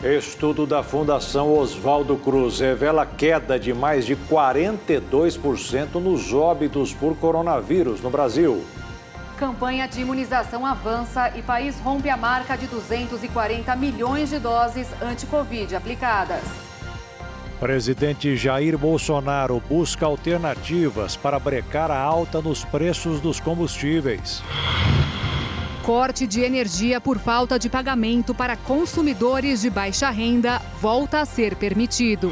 Estudo da Fundação Oswaldo Cruz revela queda de mais de 42% nos óbitos por coronavírus no Brasil. Campanha de imunização avança e país rompe a marca de 240 milhões de doses anti-Covid aplicadas. Presidente Jair Bolsonaro busca alternativas para brecar a alta nos preços dos combustíveis. Corte de energia por falta de pagamento para consumidores de baixa renda volta a ser permitido.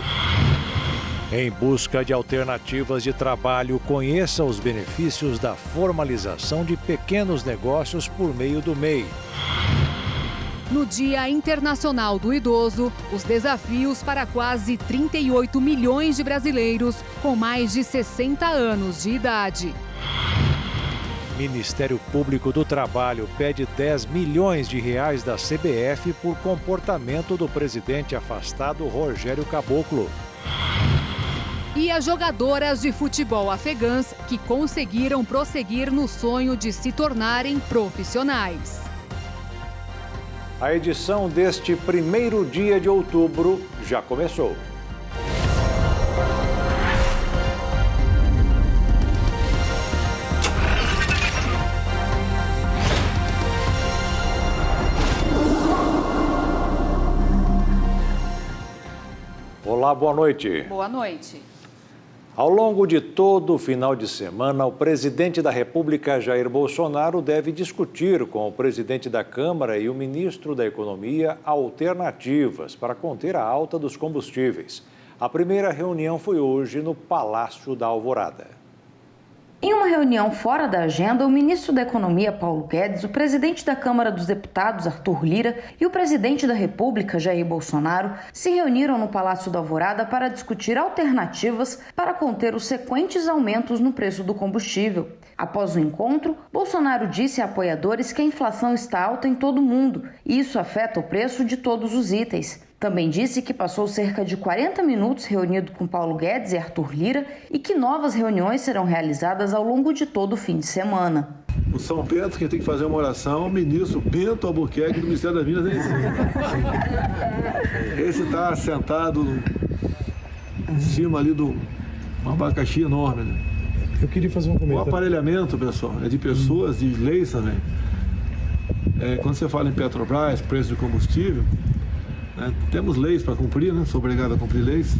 Em busca de alternativas de trabalho, conheça os benefícios da formalização de pequenos negócios por meio do MEI. No Dia Internacional do Idoso, os desafios para quase 38 milhões de brasileiros com mais de 60 anos de idade. Ministério Público do Trabalho pede 10 milhões de reais da CBF por comportamento do presidente afastado Rogério Caboclo. E as jogadoras de futebol afegãs que conseguiram prosseguir no sonho de se tornarem profissionais. A edição deste primeiro dia de outubro já começou. Olá, boa noite. Boa noite. Ao longo de todo o final de semana, o presidente da República, Jair Bolsonaro, deve discutir com o presidente da Câmara e o ministro da Economia alternativas para conter a alta dos combustíveis. A primeira reunião foi hoje no Palácio da Alvorada. Em uma reunião fora da agenda, o ministro da Economia, Paulo Guedes, o presidente da Câmara dos Deputados, Arthur Lira, e o presidente da República, Jair Bolsonaro, se reuniram no Palácio da Alvorada para discutir alternativas para conter os sequentes aumentos no preço do combustível. Após o encontro, Bolsonaro disse a apoiadores que a inflação está alta em todo o mundo e isso afeta o preço de todos os itens. Também disse que passou cerca de 40 minutos reunido com Paulo Guedes e Arthur Lira e que novas reuniões serão realizadas ao longo de todo o fim de semana. O São Bento, quem tem que fazer uma oração, é o ministro Bento Albuquerque do Ministério das Minas e Energia. Esse está sentado em cima ali do um abacaxi enorme, né? Eu queria fazer um comentário. O aparelhamento, pessoal, é de pessoas, de leis também. Quando você fala em Petrobras, preço de combustível, temos leis para cumprir, né? Sou obrigado a cumprir leis.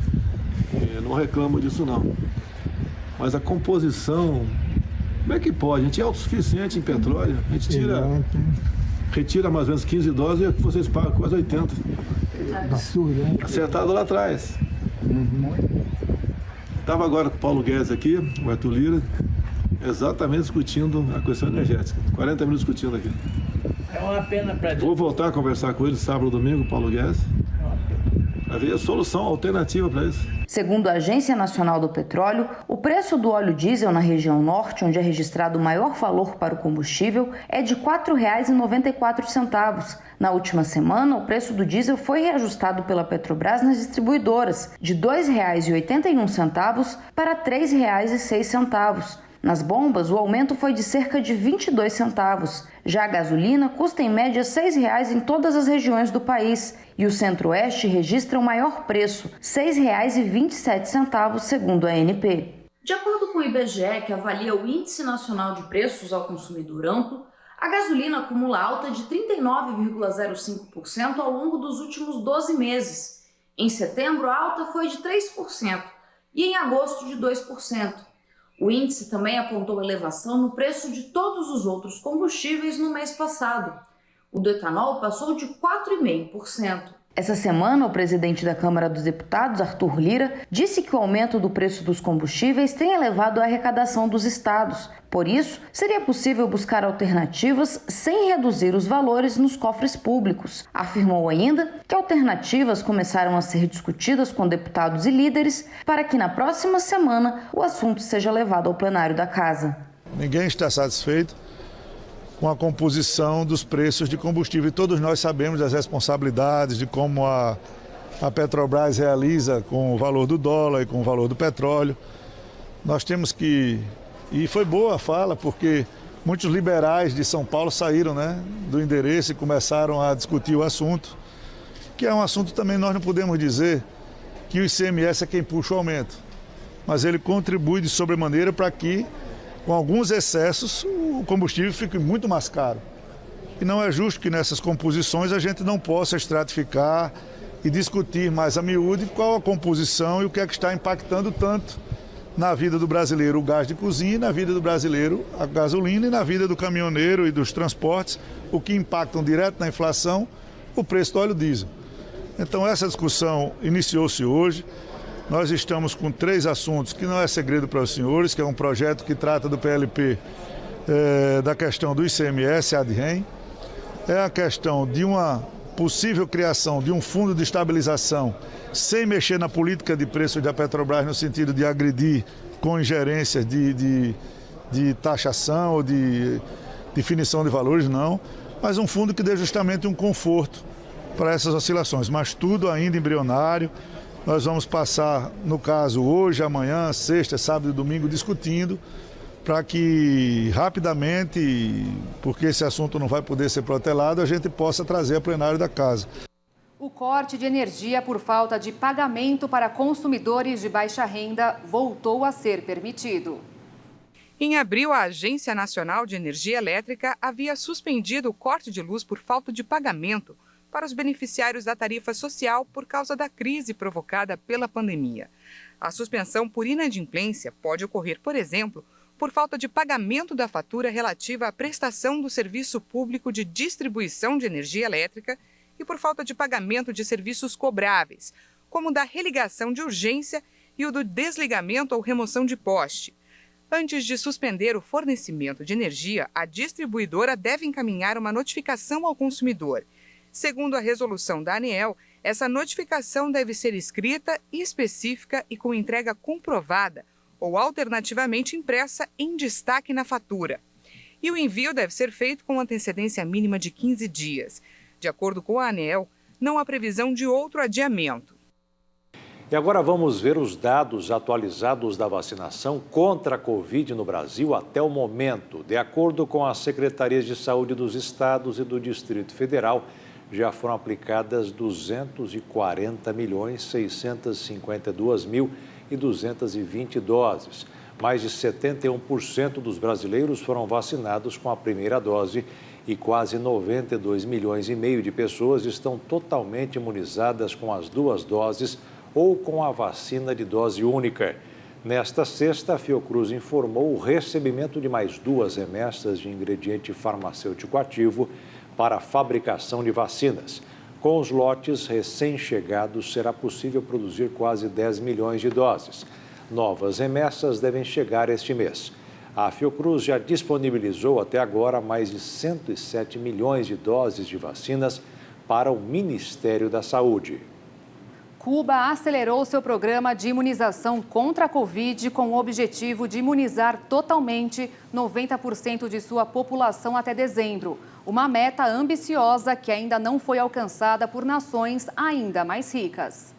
Não reclamo disso, não. Mas a composição, como é que pode? A gente é autossuficiente em petróleo. A gente retira mais ou menos 15 doses e vocês pagam quase 80. Absurdo, né? Acertado lá atrás. Estava agora com o Paulo Guedes aqui, o Arthur Lira, exatamente discutindo a questão energética. 40 minutos discutindo aqui. É uma pena para... Vou voltar a conversar com ele sábado ou domingo, Paulo Guedes, para ver a solução alternativa para isso. Segundo a Agência Nacional do Petróleo, o preço do óleo diesel na região norte, onde é registrado o maior valor para o combustível, é de R$ 4,94. Na última semana, o preço do diesel foi reajustado pela Petrobras nas distribuidoras, de R$ 2,81 para R$ 3,06. Nas bombas, o aumento foi de cerca de 22 centavos. Já a gasolina custa em média R$ 6,00 em todas as regiões do país. E o Centro-Oeste registra o maior preço, R$ 6,27, segundo a ANP. De acordo com o IBGE, que avalia o Índice Nacional de Preços ao Consumidor Amplo, a gasolina acumula alta de 39,05% ao longo dos últimos 12 meses. Em setembro, a alta foi de 3% e em agosto de 2%. O índice também apontou elevação no preço de todos os outros combustíveis no mês passado. O do etanol passou de 4,5%. Essa semana, o presidente da Câmara dos Deputados, Arthur Lira, disse que o aumento do preço dos combustíveis tem elevado a arrecadação dos estados. Por isso, seria possível buscar alternativas sem reduzir os valores nos cofres públicos. Afirmou ainda que alternativas começaram a ser discutidas com deputados e líderes para que na próxima semana o assunto seja levado ao plenário da Casa. Ninguém está satisfeito com a composição dos preços de combustível. E todos nós sabemos das responsabilidades, de como a Petrobras realiza com o valor do dólar e com o valor do petróleo. Nós temos que... E foi boa a fala, porque muitos liberais de São Paulo saíram, do endereço e começaram a discutir o assunto. que é um assunto também, nós não podemos dizer que o ICMS é quem puxa o aumento, mas ele contribui de sobremaneira para que, com alguns excessos, o combustível fique muito mais caro. E não é justo que nessas composições a gente não possa estratificar e discutir mais a miúde qual a composição e o que é que está impactando tanto na vida do brasileiro o gás de cozinha, na vida do brasileiro a gasolina e na vida do caminhoneiro e dos transportes, o que impactam direto na inflação, o preço do óleo diesel. Então essa discussão iniciou-se hoje. Nós estamos com 3 assuntos que não é segredo para os senhores, que é um projeto que trata do PLP, da questão do ICMS ad rem, é a questão de uma possível criação de um fundo de estabilização sem mexer na política de preço da Petrobras no sentido de agredir com ingerências de taxação ou de definição de valores, não, mas um fundo que dê justamente um conforto para essas oscilações, mas tudo ainda embrionário. Nós vamos passar, no caso, hoje, amanhã, sexta, sábado e domingo, discutindo para que rapidamente, porque esse assunto não vai poder ser protelado, a gente possa trazer a plenário da Casa. O corte de energia por falta de pagamento para consumidores de baixa renda voltou a ser permitido. Em abril, a Agência Nacional de Energia Elétrica havia suspendido o corte de luz por falta de pagamento para os beneficiários da tarifa social por causa da crise provocada pela pandemia. A suspensão por inadimplência pode ocorrer, por exemplo, por falta de pagamento da fatura relativa à prestação do serviço público de distribuição de energia elétrica e por falta de pagamento de serviços cobráveis, como o da religação de urgência e o do desligamento ou remoção de poste. Antes de suspender o fornecimento de energia, a distribuidora deve encaminhar uma notificação ao consumidor. Segundo a resolução da ANEEL, essa notificação deve ser escrita, específica e com entrega comprovada, ou alternativamente impressa em destaque na fatura. E o envio deve ser feito com antecedência mínima de 15 dias. De acordo com a ANEEL, não há previsão de outro adiamento. E agora vamos ver os dados atualizados da vacinação contra a Covid no Brasil até o momento. De acordo com as secretarias de saúde dos estados e do Distrito Federal, já foram aplicadas 240.652.220 doses. Mais de 71% dos brasileiros foram vacinados com a primeira dose e quase 92 milhões e meio de pessoas estão totalmente imunizadas com as 2 doses ou com a vacina de dose única. Nesta sexta, a Fiocruz informou o recebimento de mais 2 remessas de ingrediente farmacêutico ativo para a fabricação de vacinas. Com os lotes recém-chegados, será possível produzir quase 10 milhões de doses. Novas remessas devem chegar este mês. A Fiocruz já disponibilizou até agora mais de 107 milhões de doses de vacinas para o Ministério da Saúde. Cuba acelerou seu programa de imunização contra a Covid com o objetivo de imunizar totalmente 90% de sua população até dezembro. Uma meta ambiciosa que ainda não foi alcançada por nações ainda mais ricas.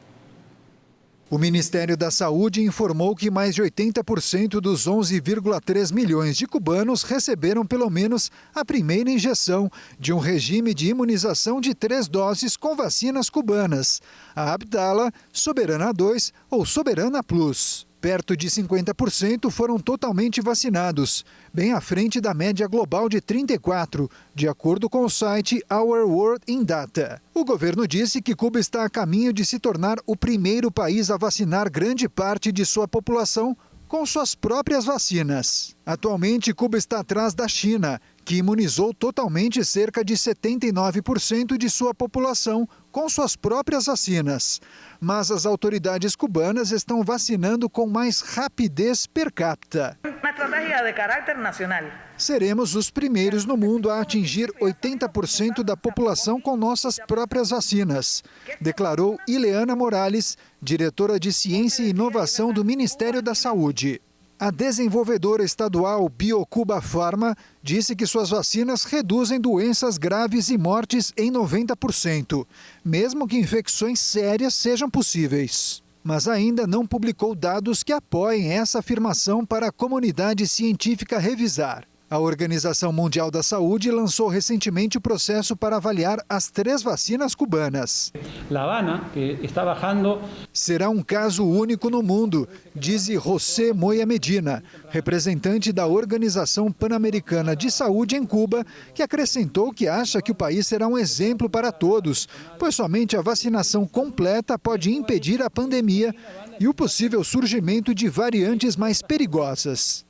O Ministério da Saúde informou que mais de 80% dos 11,3 milhões de cubanos receberam pelo menos a primeira injeção de um regime de imunização de 3 doses com vacinas cubanas, a Abdala, Soberana 2 ou Soberana Plus. Perto de 50% foram totalmente vacinados, bem à frente da média global de 34%, de acordo com o site Our World in Data. O governo disse que Cuba está a caminho de se tornar o primeiro país a vacinar grande parte de sua população com suas próprias vacinas. Atualmente, Cuba está atrás da China, que imunizou totalmente cerca de 79% de sua população com suas próprias vacinas. Mas as autoridades cubanas estão vacinando com mais rapidez per capita. Uma estratégia de caráter nacional. Seremos os primeiros no mundo a atingir 80% da população com nossas próprias vacinas, declarou Ileana Morales, diretora de Ciência e Inovação do Ministério da Saúde. A desenvolvedora estadual BioCuba Pharma disse que suas vacinas reduzem doenças graves e mortes em 90%, mesmo que infecções sérias sejam possíveis. Mas ainda não publicou dados que apoiem essa afirmação para a comunidade científica revisar. A Organização Mundial da Saúde lançou recentemente o processo para avaliar as 3 vacinas cubanas. La Habana, que está bajando. Será um caso único no mundo, diz José Moya Medina, representante da Organização Pan-Americana de Saúde em Cuba, que acrescentou que acha que o país será um exemplo para todos, pois somente a vacinação completa pode impedir a pandemia e o possível surgimento de variantes mais perigosas.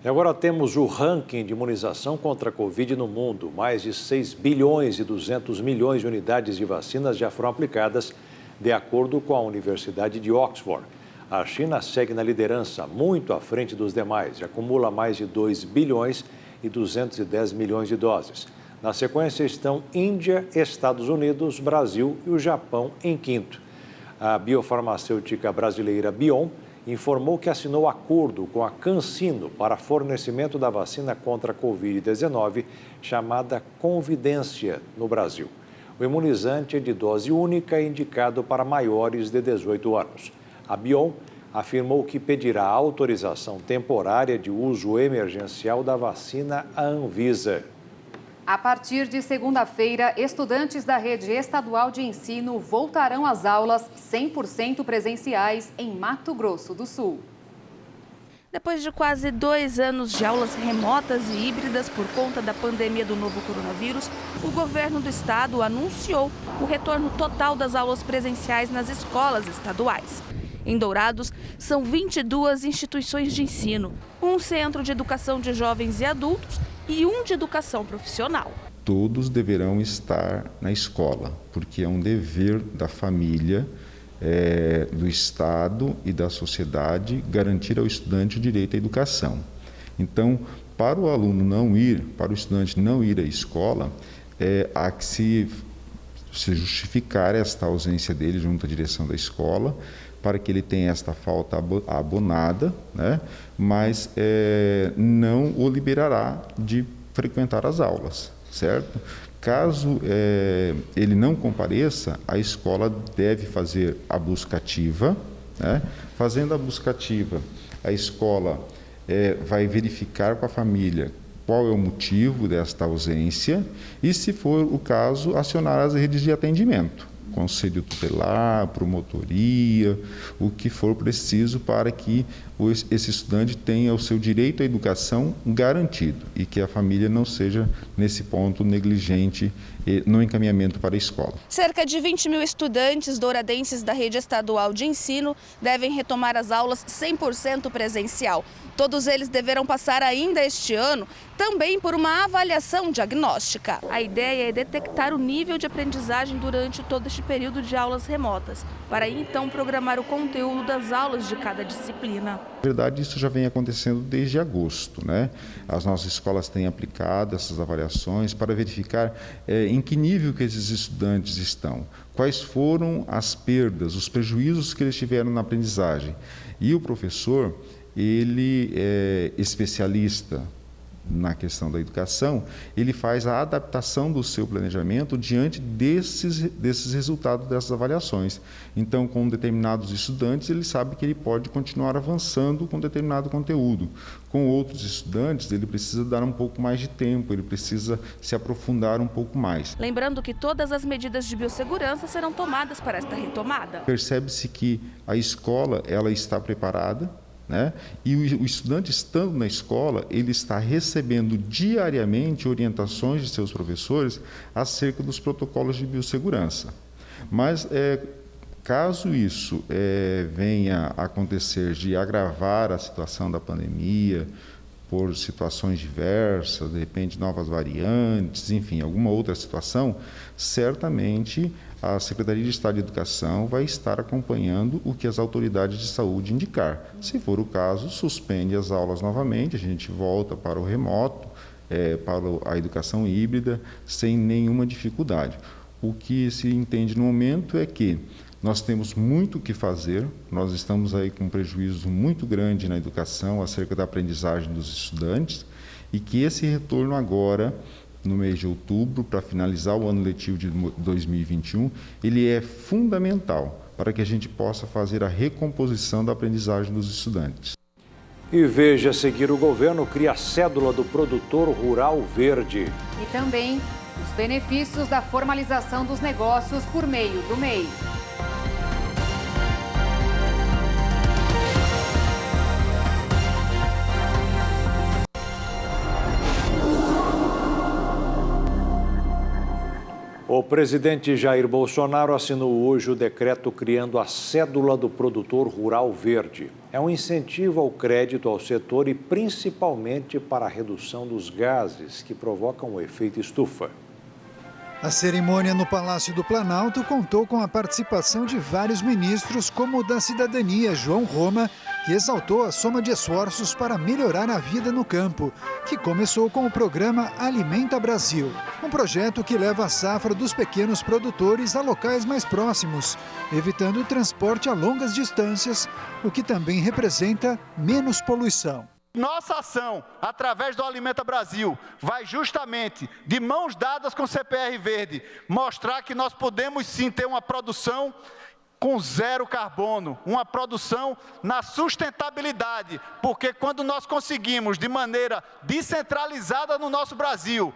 E agora temos o ranking de imunização contra a Covid no mundo. Mais de 6 bilhões e 200 milhões de unidades de vacinas já foram aplicadas, de acordo com a Universidade de Oxford. A China segue na liderança, muito à frente dos demais, e acumula mais de 2 bilhões e 210 milhões de doses. Na sequência estão Índia, Estados Unidos, Brasil e o Japão em quinto. A biofarmacêutica brasileira Bion informou que assinou acordo com a CanSino para fornecimento da vacina contra a Covid-19, chamada Convidência, no Brasil. O imunizante é de dose única e indicado para maiores de 18 anos. A Bion afirmou que pedirá autorização temporária de uso emergencial da vacina à Anvisa. A partir de segunda-feira, estudantes da rede estadual de ensino voltarão às aulas 100% presenciais em Mato Grosso do Sul. Depois de quase 2 anos de aulas remotas e híbridas por conta da pandemia do novo coronavírus, o governo do estado anunciou o retorno total das aulas presenciais nas escolas estaduais. Em Dourados, são 22 instituições de ensino, um centro de educação de jovens e adultos e um de educação profissional. Todos deverão estar na escola, porque é um dever da família, do Estado e da sociedade garantir ao estudante o direito à educação. Então, para o aluno não ir, para o estudante não ir à escola, há que se justificar esta ausência dele junto à direção da escola, para que ele tenha esta falta abonada, né? Mas não o liberará de frequentar as aulas, certo? Caso ele não compareça, a escola deve fazer a busca ativa, né? Fazendo a busca ativa, a escola vai verificar com a família qual é o motivo desta ausência e, se for o caso, acionar as redes de atendimento. Conselho tutelar, promotoria, o que for preciso para que esse estudante tenha o seu direito à educação garantido e que a família não seja, nesse ponto, negligente no encaminhamento para a escola. Cerca de 20 mil estudantes douradenses da rede estadual de ensino devem retomar as aulas 100% presencial. Todos eles deverão passar ainda este ano também por uma avaliação diagnóstica. A ideia é detectar o nível de aprendizagem durante todo este período de aulas remotas, para aí então programar o conteúdo das aulas de cada disciplina. Na verdade, isso já vem acontecendo desde agosto, né? As nossas escolas têm aplicado essas avaliações para verificar em que nível que esses estudantes estão, quais foram as perdas, os prejuízos que eles tiveram na aprendizagem. E o professor, ele é especialista na questão da educação, ele faz a adaptação do seu planejamento diante desses resultados dessas avaliações. Então, com determinados estudantes, ele sabe que ele pode continuar avançando com determinado conteúdo. Com outros estudantes, ele precisa dar um pouco mais de tempo, ele precisa se aprofundar um pouco mais. Lembrando que todas as medidas de biossegurança serão tomadas para esta retomada. Percebe-se que a escola ela está preparada, né? E o estudante, estando na escola, ele está recebendo diariamente orientações de seus professores acerca dos protocolos de biossegurança. Mas, caso isso venha a acontecer de agravar a situação da pandemia, por situações diversas, de repente novas variantes, enfim, alguma outra situação, certamente a Secretaria de Estado de Educação vai estar acompanhando o que as autoridades de saúde indicar. Se for o caso, suspende as aulas novamente, a gente volta para o remoto, para a educação híbrida, sem nenhuma dificuldade. O que se entende no momento é que nós temos muito o que fazer, nós estamos aí com um prejuízo muito grande na educação acerca da aprendizagem dos estudantes e que esse retorno agora, no mês de outubro, para finalizar o ano letivo de 2021, ele é fundamental para que a gente possa fazer a recomposição da aprendizagem dos estudantes. E veja a seguir: o governo cria a cédula do produtor rural verde. E também os benefícios da formalização dos negócios por meio do MEI. O presidente Jair Bolsonaro assinou hoje o decreto criando a cédula do produtor rural verde. É um incentivo ao crédito ao setor e principalmente para a redução dos gases que provocam o efeito estufa. A cerimônia no Palácio do Planalto contou com a participação de vários ministros, como o da Cidadania, João Roma, que exaltou a soma de esforços para melhorar a vida no campo, que começou com o programa Alimenta Brasil, um projeto que leva a safra dos pequenos produtores a locais mais próximos, evitando o transporte a longas distâncias, o que também representa menos poluição. Nossa ação, através do Alimenta Brasil, vai justamente, de mãos dadas com o CPR Verde, mostrar que nós podemos sim ter uma produção com zero carbono, uma produção na sustentabilidade, porque quando nós conseguimos, de maneira descentralizada no nosso Brasil,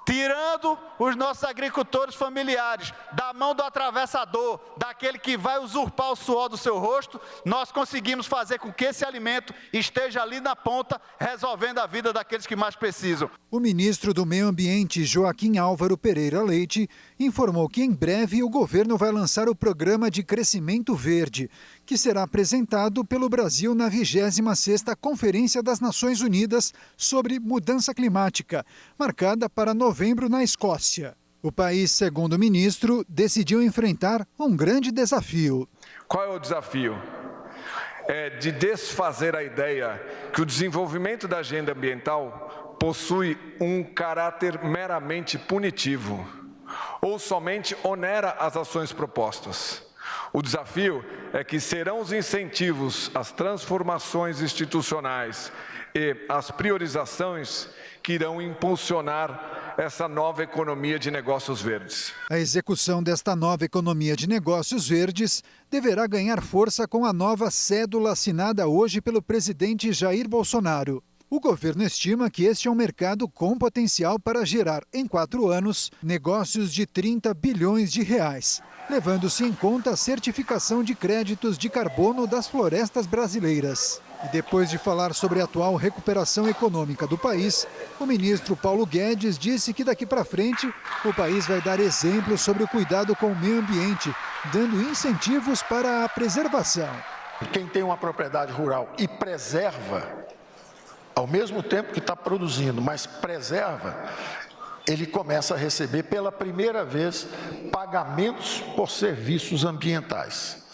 tirando os nossos agricultores familiares da mão do atravessador, daquele que vai usurpar o suor do seu rosto, nós conseguimos fazer com que esse alimento esteja ali na ponta, resolvendo a vida daqueles que mais precisam. O ministro do Meio Ambiente, Joaquim Álvaro Pereira Leite, informou que em breve o governo vai lançar o Programa de Crescimento Verde, que será apresentado pelo Brasil na 26ª Conferência das Nações Unidas sobre Mudança Climática, marcada para novembro na Escócia. O país, segundo o ministro, decidiu enfrentar um grande desafio. Qual é o desafio? É de desfazer a ideia que o desenvolvimento da agenda ambiental possui um caráter meramente punitivo ou somente onera as ações propostas. O desafio é que serão os incentivos, as transformações institucionais e as priorizações que irão impulsionar essa nova economia de negócios verdes. A execução desta nova economia de negócios verdes deverá ganhar força com a nova cédula assinada hoje pelo presidente Jair Bolsonaro. O governo estima que este é um mercado com potencial para gerar, em 4 anos, negócios de 30 bilhões de reais, levando-se em conta a certificação de créditos de carbono das florestas brasileiras. E depois de falar sobre a atual recuperação econômica do país, o ministro Paulo Guedes disse que daqui para frente o país vai dar exemplo sobre o cuidado com o meio ambiente, dando incentivos para a preservação. Quem tem uma propriedade rural e preserva, ao mesmo tempo que está produzindo, mas preserva, ele começa a receber pela primeira vez pagamentos por serviços ambientais.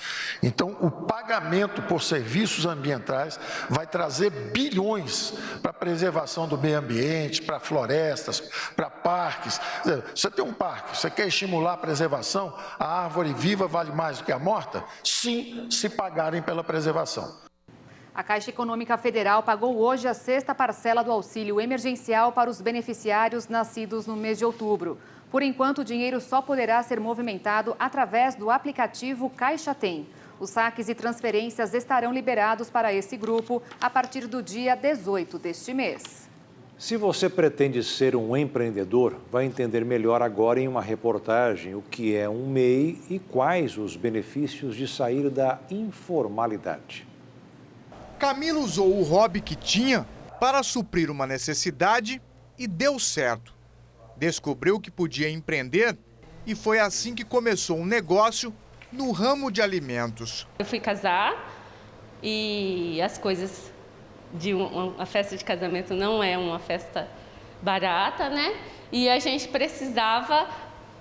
Então, o pagamento por serviços ambientais vai trazer bilhões para a preservação do meio ambiente, para florestas, para parques. Você tem um parque, você quer estimular a preservação? A árvore viva vale mais do que a morta? Sim, se pagarem pela preservação. A Caixa Econômica Federal pagou hoje a 6ª parcela do auxílio emergencial para os beneficiários nascidos no mês de outubro. Por enquanto, o dinheiro só poderá ser movimentado através do aplicativo Caixa Tem. Os saques e transferências estarão liberados para esse grupo a partir do dia 18 deste mês. Se você pretende ser um empreendedor, vai entender melhor agora em uma reportagem o que é um MEI e quais os benefícios de sair da informalidade. Camila usou o hobby que tinha para suprir uma necessidade e deu certo. Descobriu que podia empreender e foi assim que começou um negócio no ramo de alimentos. Eu fui casar e as coisas de uma festa de casamento não é uma festa barata, né? E a gente precisava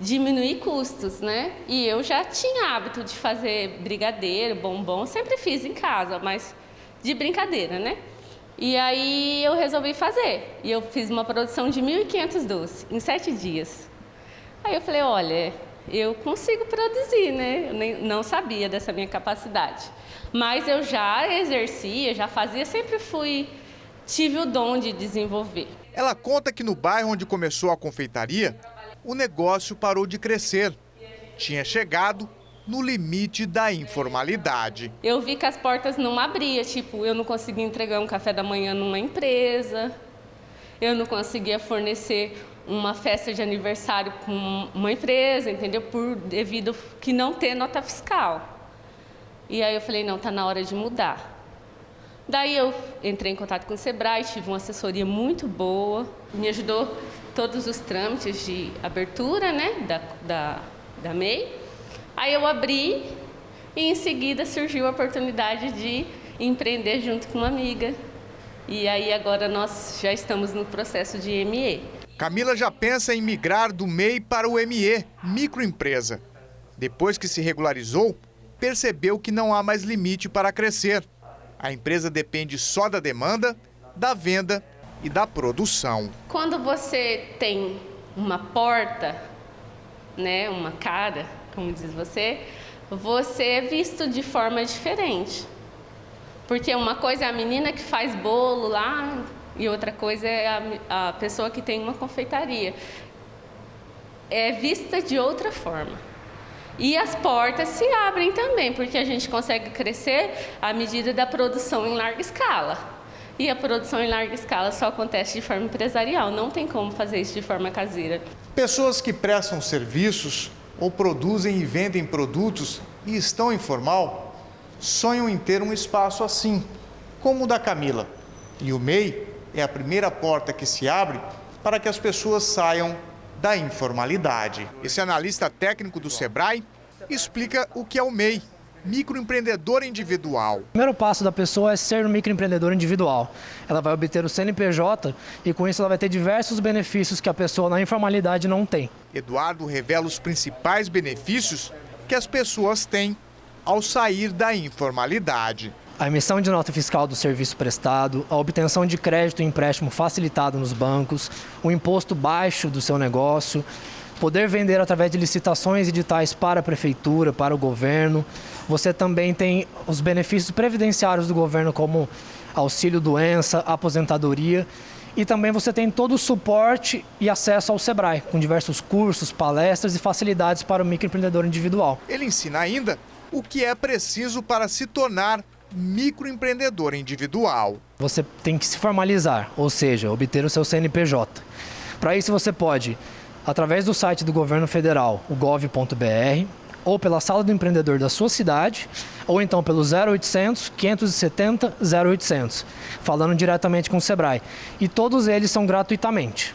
diminuir custos, né? E eu já tinha hábito de fazer brigadeiro, bombom, sempre fiz em casa, mas de brincadeira, né? E aí eu resolvi fazer. E eu fiz uma produção de 1.500 doces em 7 dias. Aí eu falei, olha, eu consigo produzir, né? Eu não sabia dessa minha capacidade. Mas eu já exercia, já fazia, sempre tive o dom de desenvolver. Ela conta que no bairro onde começou a confeitaria, o negócio parou de crescer. Tinha chegado no limite da informalidade. Eu vi que as portas não abriam, tipo, eu não conseguia entregar um café da manhã numa empresa, eu não conseguia fornecer uma festa de aniversário com uma empresa, entendeu? Devido que não ter nota fiscal. E aí eu falei, não, tá na hora de mudar. Daí eu entrei em contato com o Sebrae, tive uma assessoria muito boa, me ajudou todos os trâmites de abertura, né, da MEI. Aí eu abri e em seguida surgiu a oportunidade de empreender junto com uma amiga. E aí agora nós já estamos no processo de ME. Camila já pensa em migrar do MEI para o ME, microempresa. Depois que se regularizou, percebeu que não há mais limite para crescer. A empresa depende só da demanda, da venda e da produção. Quando você tem uma porta, né, uma cara, como diz você é visto de forma diferente. Porque uma coisa é a menina que faz bolo lá e outra coisa é a pessoa que tem uma confeitaria. É vista de outra forma. E as portas se abrem também, porque a gente consegue crescer à medida da produção em larga escala. E a produção em larga escala só acontece de forma empresarial, não tem como fazer isso de forma caseira. Pessoas que prestam serviços ou produzem e vendem produtos e estão informal, sonham em ter um espaço assim, como o da Camila. E o MEI é a primeira porta que se abre para que as pessoas saiam da informalidade. Esse analista técnico do Sebrae explica o que é o MEI, microempreendedor individual. O primeiro passo da pessoa é ser um microempreendedor individual. Ela vai obter o CNPJ e com isso ela vai ter diversos benefícios que a pessoa na informalidade não tem. Eduardo revela os principais benefícios que as pessoas têm ao sair da informalidade. A emissão de nota fiscal do serviço prestado, a obtenção de crédito e empréstimo facilitado nos bancos, o imposto baixo do seu negócio, poder vender através de licitações editais para a prefeitura, para o governo. Você também tem os benefícios previdenciários do governo, como auxílio-doença, aposentadoria. E também você tem todo o suporte e acesso ao Sebrae, com diversos cursos, palestras e facilidades para o microempreendedor individual. Ele ensina ainda o que é preciso para se tornar microempreendedor individual. Você tem que se formalizar, ou seja, obter o seu CNPJ. Para isso você pode, através do site do governo federal, o gov.br, ou pela sala do empreendedor da sua cidade, ou então pelo 0800 570 0800, falando diretamente com o Sebrae. E todos eles são gratuitamente.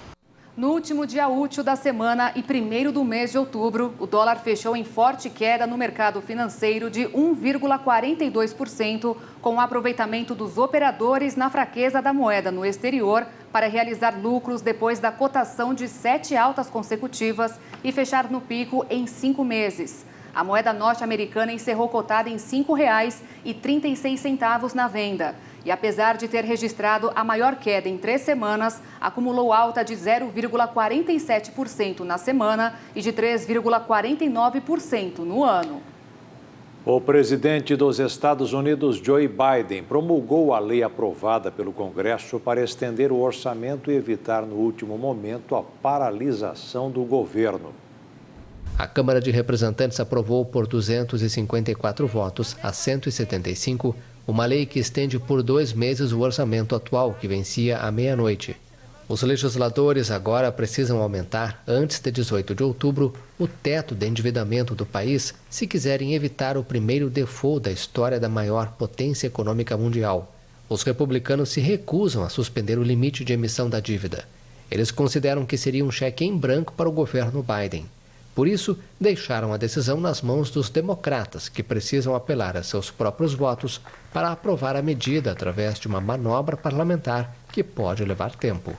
No último dia útil da semana e 1º do mês de outubro, o dólar fechou em forte queda no mercado financeiro de 1,42%, com o aproveitamento dos operadores na fraqueza da moeda no exterior para realizar lucros depois da cotação de 7 altas consecutivas e fechar no pico em 5 meses. A moeda norte-americana encerrou cotada em R$ 5,36 na venda. E apesar de ter registrado a maior queda em 3 semanas, acumulou alta de 0,47% na semana e de 3,49% no ano. O presidente dos Estados Unidos, Joe Biden, promulgou a lei aprovada pelo Congresso para estender o orçamento e evitar, no último momento, a paralisação do governo. A Câmara de Representantes aprovou por 254 votos a 175 uma lei que estende por 2 meses o orçamento atual, que vencia à meia-noite. Os legisladores agora precisam aumentar, antes de 18 de outubro, o teto de endividamento do país se quiserem evitar o primeiro default da história da maior potência econômica mundial. Os republicanos se recusam a suspender o limite de emissão da dívida. Eles consideram que seria um cheque em branco para o governo Biden. Por isso, deixaram a decisão nas mãos dos democratas, que precisam apelar a seus próprios votos para aprovar a medida através de uma manobra parlamentar que pode levar tempo.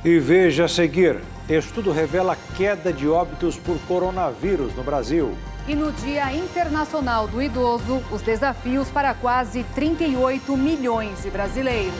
E veja a seguir, estudo revela queda de óbitos por coronavírus no Brasil. E no Dia Internacional do Idoso, os desafios para quase 38 milhões de brasileiros.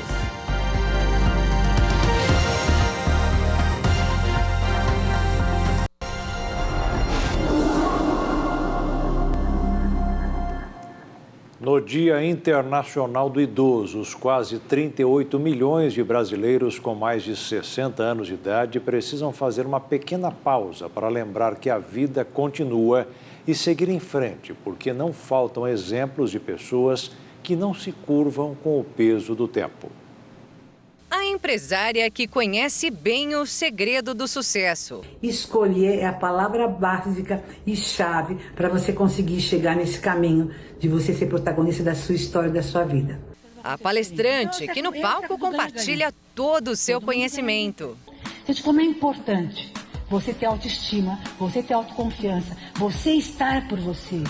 No Dia Internacional do Idoso, os quase 38 milhões de brasileiros com mais de 60 anos de idade precisam fazer uma pequena pausa para lembrar que a vida continua e seguir em frente, porque não faltam exemplos de pessoas que não se curvam com o peso do tempo. A empresária que conhece bem o segredo do sucesso. Escolher é a palavra básica e chave para você conseguir chegar nesse caminho de você ser protagonista da sua história, da sua vida. A palestrante que no palco compartilha todo o seu conhecimento. Gente, como é importante você ter autoestima, você ter autoconfiança, você estar por você.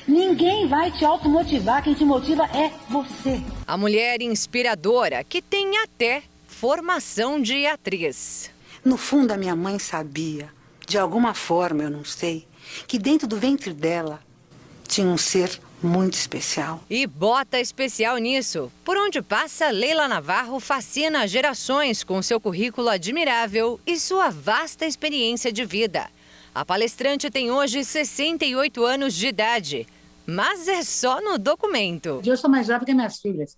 Ninguém vai te automotivar, quem te motiva é você. A mulher inspiradora que tem até formação de atriz. No fundo, a minha mãe sabia, de alguma forma, eu não sei, que dentro do ventre dela tinha um ser muito especial. E bota especial nisso. Por onde passa, Leila Navarro fascina gerações com seu currículo admirável e sua vasta experiência de vida. A palestrante tem hoje 68 anos de idade, mas é só no documento. Eu sou mais jovem que minhas filhas,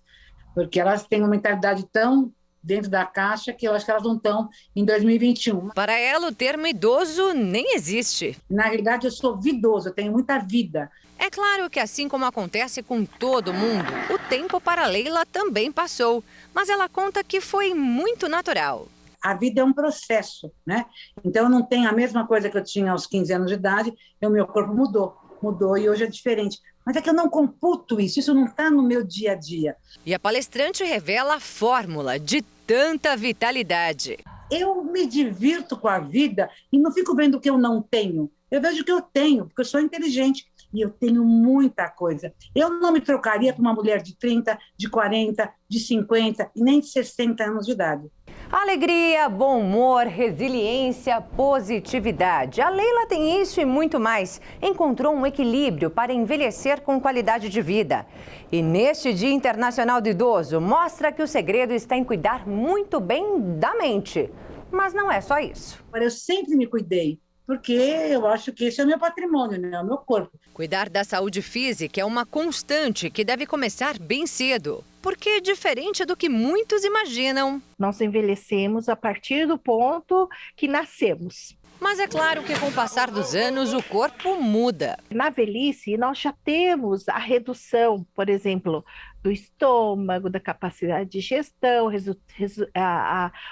porque elas têm uma mentalidade tão dentro da caixa que eu acho que elas não estão em 2021. Para ela, o termo idoso nem existe. Na realidade, eu sou vidoso, eu tenho muita vida. É claro que, assim como acontece com todo mundo, o tempo para Leila também passou, mas ela conta que foi muito natural. A vida é um processo, né? Então, eu não tenho a mesma coisa que eu tinha aos 15 anos de idade, o meu corpo mudou e hoje é diferente. Mas é que eu não computo isso não está no meu dia a dia. E a palestrante revela a fórmula de tanta vitalidade. Eu me divirto com a vida e não fico vendo o que eu não tenho. Eu vejo o que eu tenho, porque eu sou inteligente e eu tenho muita coisa. Eu não me trocaria por uma mulher de 30, de 40, de 50 e nem de 60 anos de idade. Alegria, bom humor, resiliência, positividade. A Leila tem isso e muito mais. Encontrou um equilíbrio para envelhecer com qualidade de vida. E neste Dia Internacional do Idoso, mostra que o segredo está em cuidar muito bem da mente. Mas não é só isso. Eu sempre me cuidei, porque eu acho que esse é o meu patrimônio, né? É o meu corpo. Cuidar da saúde física é uma constante que deve começar bem cedo. Porque, diferente do que muitos imaginam, nós envelhecemos a partir do ponto que nascemos. Mas é claro que com o passar dos anos o corpo muda. Na velhice nós já temos a redução, por exemplo, do estômago, da capacidade de digestão,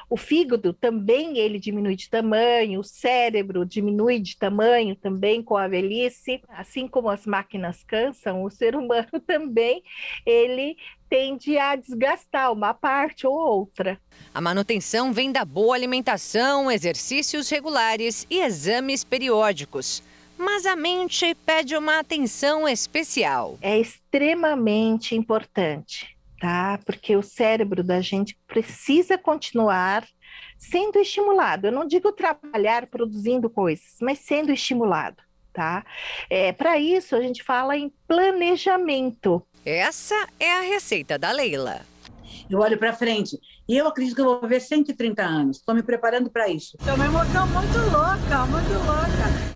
o fígado também ele diminui de tamanho, o cérebro diminui de tamanho também com a velhice. Assim como as máquinas cansam, o ser humano também ele tende a desgastar uma parte ou outra. A manutenção vem da boa alimentação, exercícios regulares e exames periódicos. Mas a mente pede uma atenção especial. É extremamente importante, tá? Porque o cérebro da gente precisa continuar sendo estimulado. Eu não digo trabalhar produzindo coisas, mas sendo estimulado, tá? Para isso, a gente fala em planejamento. Essa é a receita da Leila. Eu olho para frente e eu acredito que eu vou viver 130 anos. Estou me preparando para isso. É uma emoção muito louca, muito louca.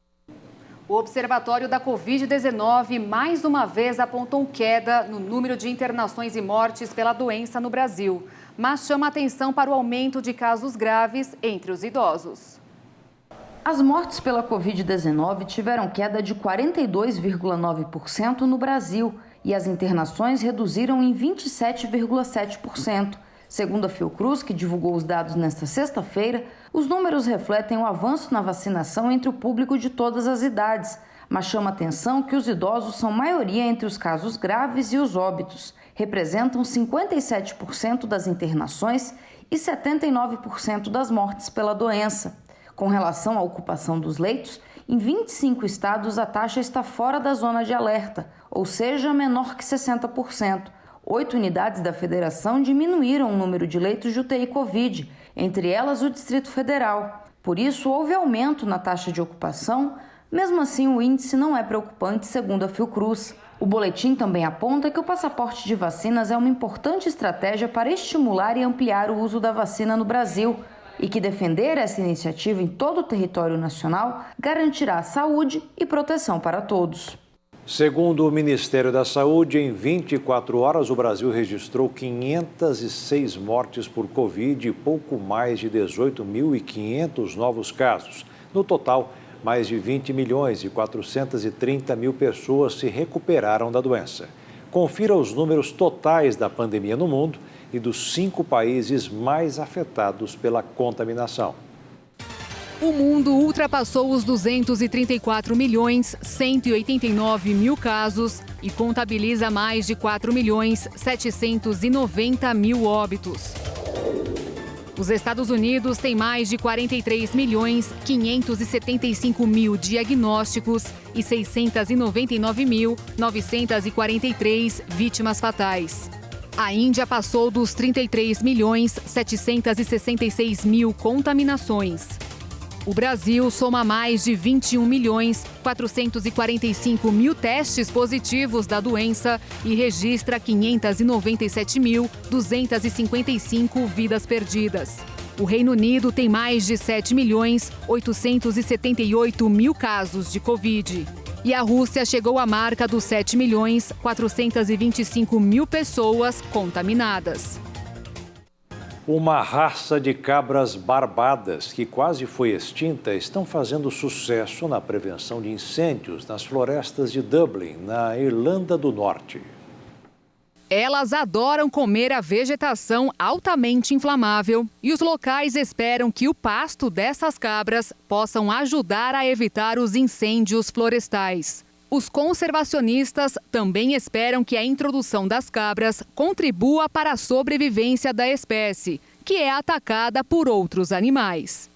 O Observatório da Covid-19 mais uma vez apontou queda no número de internações e mortes pela doença no Brasil, mas chama atenção para o aumento de casos graves entre os idosos. As mortes pela Covid-19 tiveram queda de 42,9% no Brasil e as internações reduziram em 27,7%. Segundo a Fiocruz, que divulgou os dados nesta sexta-feira, os números refletem o avanço na vacinação entre o público de todas as idades, mas chama atenção que os idosos são maioria entre os casos graves e os óbitos. Representam 57% das internações e 79% das mortes pela doença. Com relação à ocupação dos leitos, em 25 estados a taxa está fora da zona de alerta, ou seja, menor que 60%. 8 unidades da federação diminuíram o número de leitos de UTI Covid, entre elas o Distrito Federal. Por isso, houve aumento na taxa de ocupação, mesmo assim o índice não é preocupante, segundo a Fiocruz. O boletim também aponta que o passaporte de vacinas é uma importante estratégia para estimular e ampliar o uso da vacina no Brasil e que defender essa iniciativa em todo o território nacional garantirá saúde e proteção para todos. Segundo o Ministério da Saúde, em 24 horas o Brasil registrou 506 mortes por Covid e pouco mais de 18.500 novos casos. No total, mais de 20 milhões e 430 mil pessoas se recuperaram da doença. Confira os números totais da pandemia no mundo e dos 5 países mais afetados pela contaminação. O mundo ultrapassou os 234.189.000 casos e contabiliza mais de 4.790.000 óbitos. Os Estados Unidos têm mais de 43.575.000 diagnósticos e 699.943 vítimas fatais. A Índia passou dos 33.766.000 contaminações. O Brasil soma mais de 21.445.000 testes positivos da doença e registra 597.255 vidas perdidas. O Reino Unido tem mais de 7.878.000 casos de Covid. E a Rússia chegou à marca dos 7.425.000 pessoas contaminadas. Uma raça de cabras barbadas que quase foi extinta estão fazendo sucesso na prevenção de incêndios nas florestas de Dublin, na Irlanda do Norte. Elas adoram comer a vegetação altamente inflamável e os locais esperam que o pasto dessas cabras possam ajudar a evitar os incêndios florestais. Os conservacionistas também esperam que a introdução das cabras contribua para a sobrevivência da espécie, que é atacada por outros animais.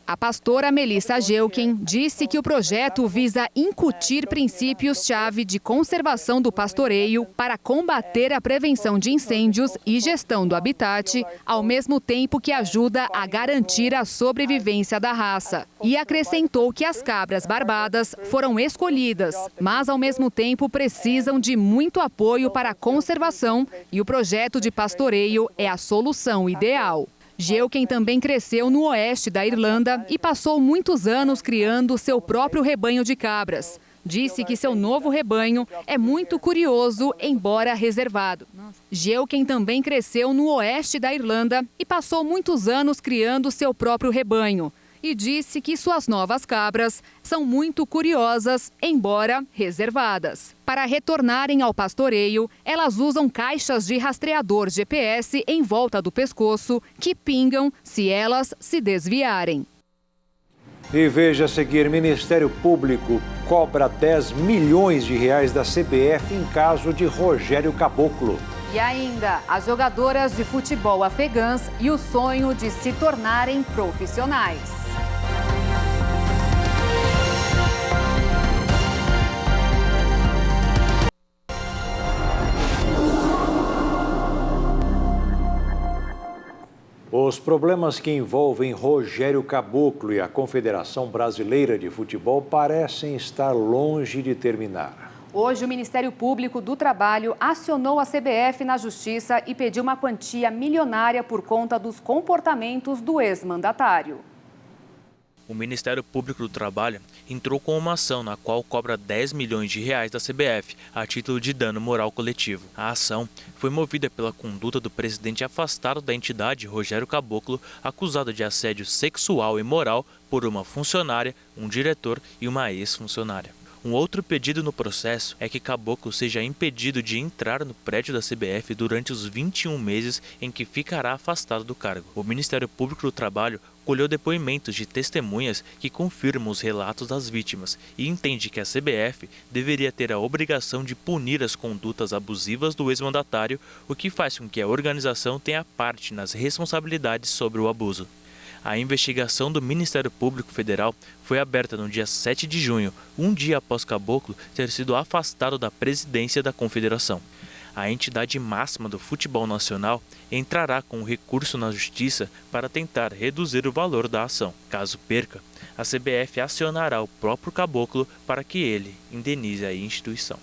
A pastora Melissa Geoken disse que o projeto visa incutir princípios-chave de conservação do pastoreio para combater a prevenção de incêndios e gestão do habitat, ao mesmo tempo que ajuda a garantir a sobrevivência da raça. E acrescentou que as cabras barbadas foram escolhidas, mas ao mesmo tempo precisam de muito apoio para a conservação e o projeto de pastoreio é a solução ideal. Geoken também cresceu no oeste da Irlanda e passou muitos anos criando seu próprio rebanho de cabras. Disse que seu novo rebanho é muito curioso, embora reservado. Geoken também cresceu no oeste da Irlanda e passou muitos anos criando seu próprio rebanho. E disse que suas novas cabras são muito curiosas, embora reservadas. Para retornarem ao pastoreio, elas usam caixas de rastreador GPS em volta do pescoço que pingam se elas se desviarem. E veja a seguir, Ministério Público cobra 10 milhões de reais da CBF em caso de Rogério Caboclo. E ainda, as jogadoras de futebol afegãs e o sonho de se tornarem profissionais. Os problemas que envolvem Rogério Caboclo e a Confederação Brasileira de Futebol parecem estar longe de terminar. Hoje, o Ministério Público do Trabalho acionou a CBF na Justiça e pediu uma quantia milionária por conta dos comportamentos do ex-mandatário. O Ministério Público do Trabalho entrou com uma ação na qual cobra 10 milhões de reais da CBF a título de dano moral coletivo. A ação foi movida pela conduta do presidente afastado da entidade, Rogério Caboclo, acusado de assédio sexual e moral por uma funcionária, um diretor e uma ex-funcionária. Um outro pedido no processo é que Caboclo seja impedido de entrar no prédio da CBF durante os 21 meses em que ficará afastado do cargo. O Ministério Público do Trabalho colheu depoimentos de testemunhas que confirmam os relatos das vítimas e entende que a CBF deveria ter a obrigação de punir as condutas abusivas do ex-mandatário, o que faz com que a organização tenha parte nas responsabilidades sobre o abuso. A investigação do Ministério Público Federal foi aberta no dia 7 de junho, um dia após Caboclo ter sido afastado da presidência da Confederação. A entidade máxima do futebol nacional entrará com um recurso na Justiça para tentar reduzir o valor da ação. Caso perca, a CBF acionará o próprio Caboclo para que ele indenize a instituição.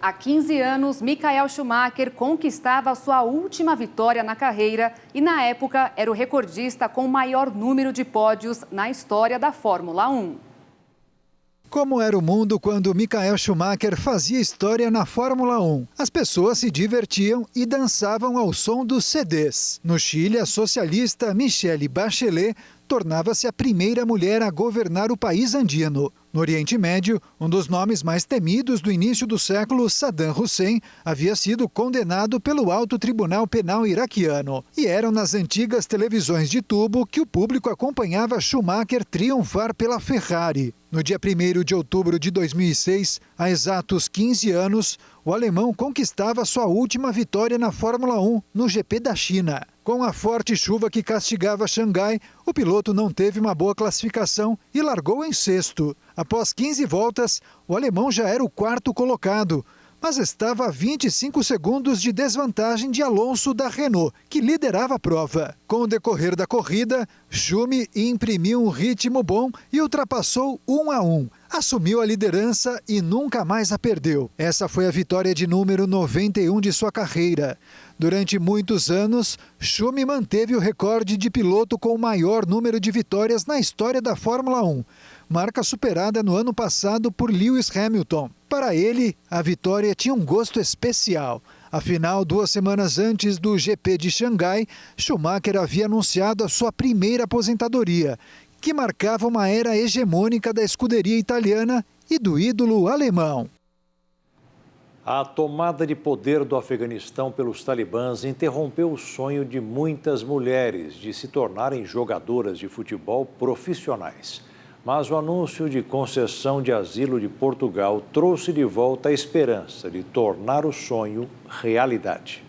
Há 15 anos, Michael Schumacher conquistava sua última vitória na carreira e, na época, era o recordista com o maior número de pódios na história da Fórmula 1. Como era o mundo quando Michael Schumacher fazia história na Fórmula 1? As pessoas se divertiam e dançavam ao som dos CDs. No Chile, a socialista Michelle Bachelet tornava-se a primeira mulher a governar o país andino. No Oriente Médio, um dos nomes mais temidos do início do século, Saddam Hussein, havia sido condenado pelo Alto Tribunal Penal iraquiano. E eram nas antigas televisões de tubo que o público acompanhava Schumacher triunfar pela Ferrari. No dia 1º de outubro de 2006, há exatos 15 anos, o alemão conquistava sua última vitória na Fórmula 1 no GP da China. Com a forte chuva que castigava Xangai, o piloto não teve uma boa classificação e largou em sexto. Após 15 voltas, o alemão já era o quarto colocado, mas estava a 25 segundos de desvantagem de Alonso da Renault, que liderava a prova. Com o decorrer da corrida, Schumi imprimiu um ritmo bom e ultrapassou 1-1. Assumiu a liderança e nunca mais a perdeu. Essa foi a vitória de número 91 de sua carreira. Durante muitos anos, Schumi manteve o recorde de piloto com o maior número de vitórias na história da Fórmula 1, marca superada no ano passado por Lewis Hamilton. Para ele, a vitória tinha um gosto especial. Afinal, 2 semanas antes do GP de Xangai, Schumacher havia anunciado a sua primeira aposentadoria, que marcava uma era hegemônica da escuderia italiana e do ídolo alemão. A tomada de poder do Afeganistão pelos talibãs interrompeu o sonho de muitas mulheres de se tornarem jogadoras de futebol profissionais. Mas o anúncio de concessão de asilo de Portugal trouxe de volta a esperança de tornar o sonho realidade.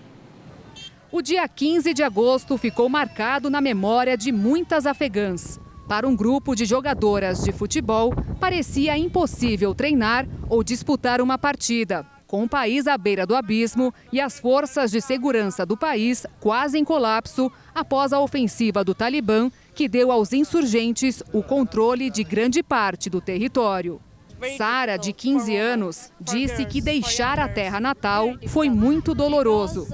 O dia 15 de agosto ficou marcado na memória de muitas afegãs. Para um grupo de jogadoras de futebol, parecia impossível treinar ou disputar uma partida, com o país à beira do abismo e as forças de segurança do país quase em colapso após a ofensiva do Talibã, que deu aos insurgentes o controle de grande parte do território. Sara, de 15 anos, disse que deixar a terra natal foi muito doloroso.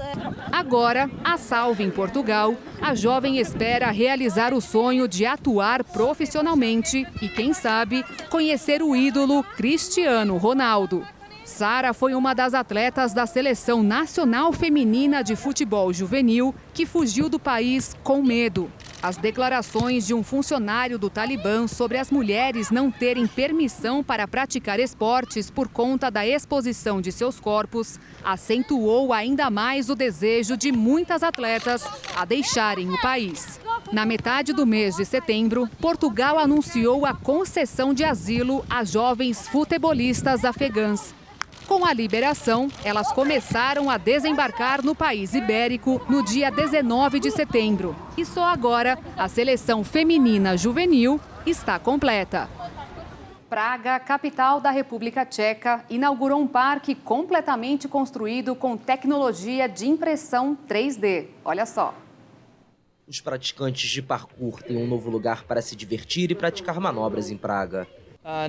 Agora, a salvo em Portugal, a jovem espera realizar o sonho de atuar profissionalmente e, quem sabe, conhecer o ídolo Cristiano Ronaldo. Sara foi uma das atletas da Seleção Nacional Feminina de Futebol Juvenil que fugiu do país com medo. As declarações de um funcionário do Talibã sobre as mulheres não terem permissão para praticar esportes por conta da exposição de seus corpos acentuou ainda mais o desejo de muitas atletas a deixarem o país. Na metade do mês de setembro, Portugal anunciou a concessão de asilo a jovens futebolistas afegãs. Com a liberação, elas começaram a desembarcar no país ibérico no dia 19 de setembro. E só agora a seleção feminina juvenil está completa. Praga, capital da República Tcheca, inaugurou um parque completamente construído com tecnologia de impressão 3D. Olha só. Os praticantes de parkour têm um novo lugar para se divertir e praticar manobras em Praga. A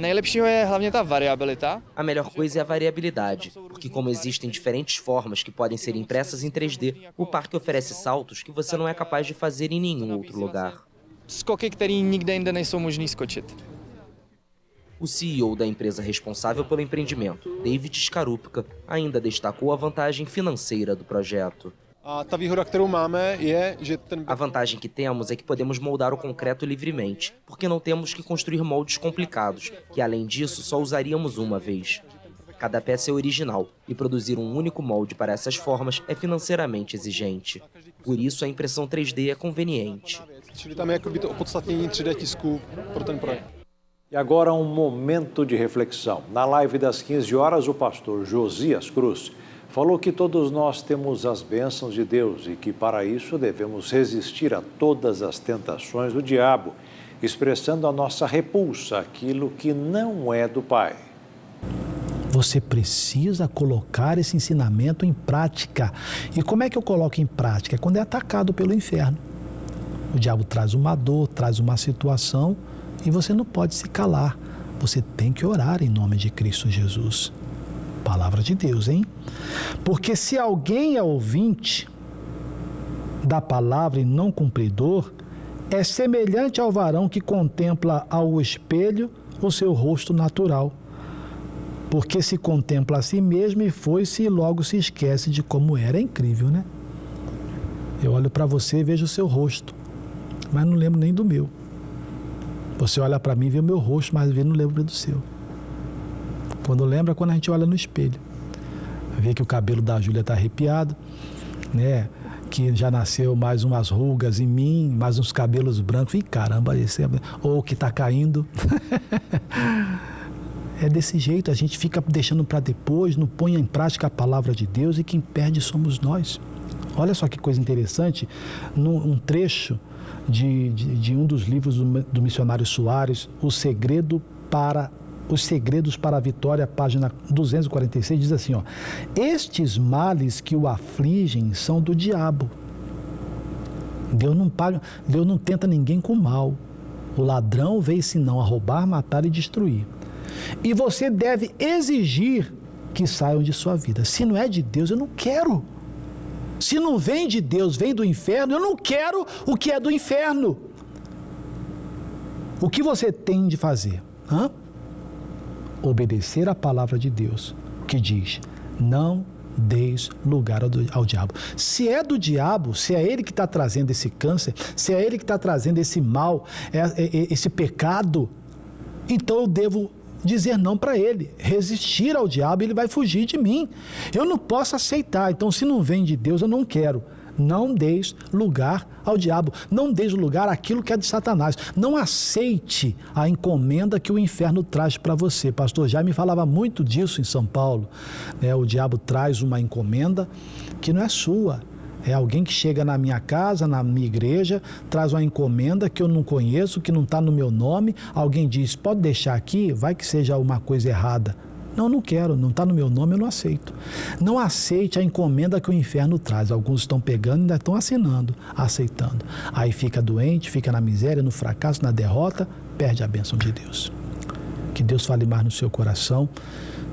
melhor coisa é a variabilidade, porque como existem diferentes formas que podem ser impressas em 3D, o parque oferece saltos que você não é capaz de fazer em nenhum outro lugar. O CEO da empresa responsável pelo empreendimento, David Skarupka, ainda destacou a vantagem financeira do projeto. A vantagem que temos é que podemos moldar o concreto livremente, porque não temos que construir moldes complicados, que além disso só usaríamos uma vez. Cada peça é original e produzir um único molde para essas formas é financeiramente exigente. Por isso a impressão 3D é conveniente. E agora um momento de reflexão. Na live das 15 horas, o pastor Josias Cruz falou que todos nós temos as bênçãos de Deus e que para isso devemos resistir a todas as tentações do diabo, expressando a nossa repulsa àquilo que não é do Pai. Você precisa colocar esse ensinamento em prática. E como é que eu coloco em prática? É quando é atacado pelo inferno. O diabo traz uma dor, traz uma situação e você não pode se calar. Você tem que orar em nome de Cristo Jesus. Palavra de Deus, hein? Porque se alguém é ouvinte da palavra e não cumpridor, é semelhante ao varão que contempla ao espelho o seu rosto natural. Porque se contempla a si mesmo e foi-se e logo se esquece de como era. É incrível, né? Eu olho para você e vejo o seu rosto, mas não lembro nem do meu. Você olha para mim e vê o meu rosto, mas não lembra do seu. Quando lembra, quando a gente olha no espelho. Vê que o cabelo da Júlia está arrepiado, né? Que já nasceu mais umas rugas em mim, mais uns cabelos brancos. Ih, caramba, esse é... Ou que está caindo. É desse jeito, a gente fica deixando para depois, não põe em prática a palavra de Deus e quem perde somos nós. Olha só que coisa interessante, um trecho de um dos livros do missionário Soares, Os Segredos para a Vitória, página 246, diz assim, ó: estes males que o afligem são do diabo. Deus não tenta ninguém com mal. O ladrão veio senão a roubar, matar e destruir. E você deve exigir que saiam de sua vida. Se não é de Deus, eu não quero. Se não vem de Deus, vem do inferno, eu não quero o que é do inferno. O que você tem de fazer? Obedecer a palavra de Deus, que diz: não deis lugar ao diabo. Se é do diabo, se é ele que está trazendo esse câncer, se é ele que está trazendo esse mal, esse pecado, então eu devo dizer não para ele, resistir ao diabo, ele vai fugir de mim. Eu não posso aceitar. Então, se não vem de Deus, eu não quero. Não deis lugar ao diabo, não deis lugar àquilo que é de Satanás. Não aceite a encomenda que o inferno traz para você. Pastor Jaime falava muito disso em São Paulo, né? O diabo traz uma encomenda que não é sua. É alguém que chega na minha casa, na minha igreja, traz uma encomenda que eu não conheço, que não está no meu nome. Alguém diz: pode deixar aqui, vai que seja uma coisa errada. Não quero, não está no meu nome, eu não aceito. Não aceite a encomenda que o inferno traz. Alguns estão pegando e ainda estão assinando, aceitando. Aí fica doente, fica na miséria, no fracasso, na derrota, perde a bênção de Deus. Que Deus fale mais no seu coração.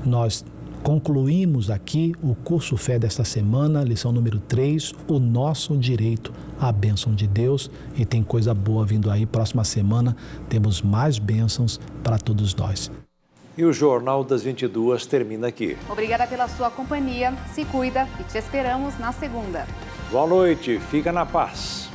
Nós concluímos aqui o curso Fé desta semana, lição número 3, o nosso direito à bênção de Deus. E tem coisa boa vindo aí. Próxima semana temos mais bênçãos para todos nós. E o Jornal das 22 termina aqui. Obrigada pela sua companhia, se cuida e te esperamos na segunda. Boa noite, fica na paz.